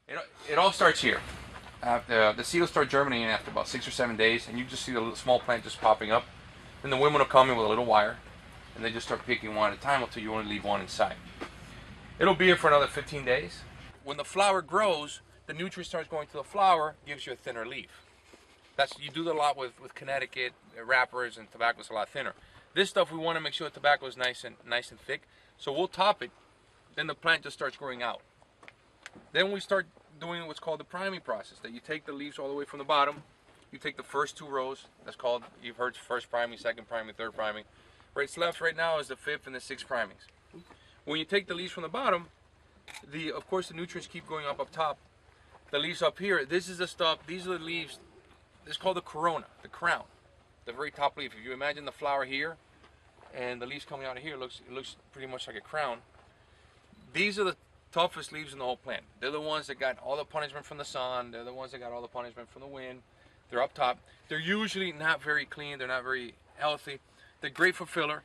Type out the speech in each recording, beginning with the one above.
It all starts here. The seed will start germinating after about 6 or 7 days, and you just see the small plant just popping up. Then the women will come in with a little wire, and they just start picking one at a time until you only leave one inside. It'll be here for another 15 days. When the flower grows, the nutrient starts going to the flower, gives you a thinner leaf. You do that a lot with Connecticut wrappers, and tobacco is a lot thinner. This stuff, we want to make sure the tobacco is nice and thick, so we'll top it. Then the plant just starts growing out. Then we start doing what's called the priming process. That you take the leaves all the way from the bottom. You take the first 2 rows. That's called, you've heard, first priming, second priming, third priming. What's left right now is the 5th and the 6th primings. When you take the leaves from the bottom, of course the nutrients keep going up top. The leaves up here, this is the stuff, these are the leaves, this is called the corona, the crown, the very top leaf. If you imagine the flower here, and the leaves coming out of here, it looks pretty much like a crown. These are the toughest leaves in the whole plant. They're the ones that got all the punishment from the sun, they're the ones that got all the punishment from the wind. They're up top. They're usually not very clean, they're not very healthy. They're great for filler.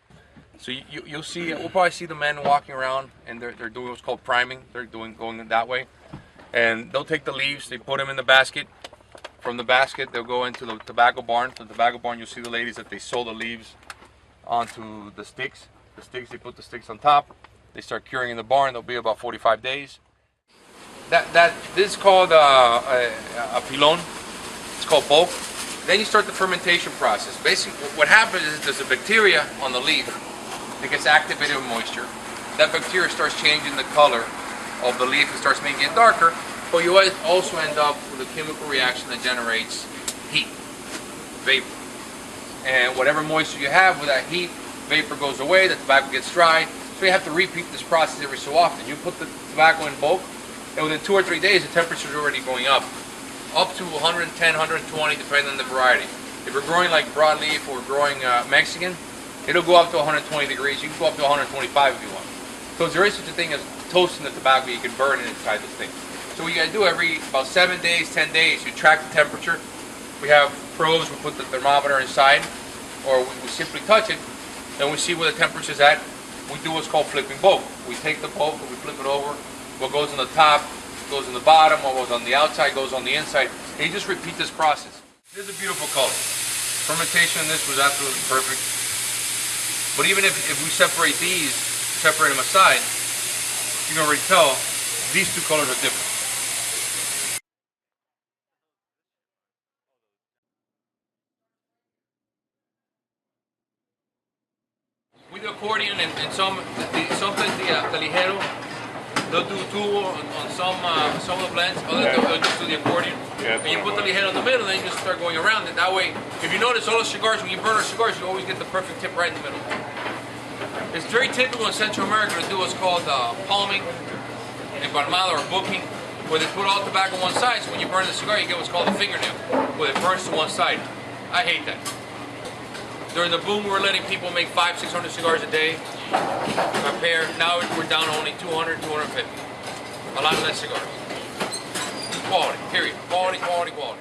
So you'll see, we'll probably see the men walking around, and they're doing what's called priming. They're going that way. And they'll take the leaves, they put them in the basket. From the basket, they'll go into the tobacco barn. The tobacco barn, you'll see the ladies that they sew the leaves onto the sticks. The sticks, they put the sticks on top. They start curing in the barn. They'll be about 45 days. This is called a pilon. It's called bulk. Then you start the fermentation process. Basically, what happens is there's a bacteria on the leaf that gets activated with moisture. That bacteria starts changing the color of the leaf and starts making it darker. But you also end up with a chemical reaction that generates heat, vapor. And whatever moisture you have with that heat, vapor goes away, the tobacco gets dry. So you have to repeat this process every so often. You put the tobacco in bulk, and within 2 or 3 days, the temperature is already going up to 110, 120, depending on the variety. If we're growing like broadleaf or growing Mexican, it'll go up to 120 degrees. You can go up to 125 if you want. So there is such a thing as toasting the tobacco. You can burn it inside this thing. So what you gotta do every about 7 days, 10 days, you track the temperature. We have probes, we put the thermometer inside, or we simply touch it, and we see where the temperature is at. We do what's called flipping bulk. We take the bulk and we flip it over. What goes on the top goes on the bottom, what goes on the outside goes on the inside. And you just repeat this process. This is a beautiful color. Fermentation in this was absolutely perfect. But even if we separate them aside, you can already tell these 2 colors are different. With the accordion and sometimes the ligero, they'll do tubo on some of the blends, others they'll just do the accordion. And you put the ligero in the middle, and then you just start going around it. That way, if you notice all the cigars, when you burn our cigars, you always get the perfect tip right in the middle. It's very typical in Central America to do what's called palming, empalmada, or booking, where they put all the tobacco on one side, so when you burn the cigar, you get what's called a fingernail, where it burns to one side. I hate that. During the boom, we were letting people make 500-600 cigars a day, a pair. Now we're down to only 200, 250. A lot less cigars. Quality, period. Quality, quality, quality.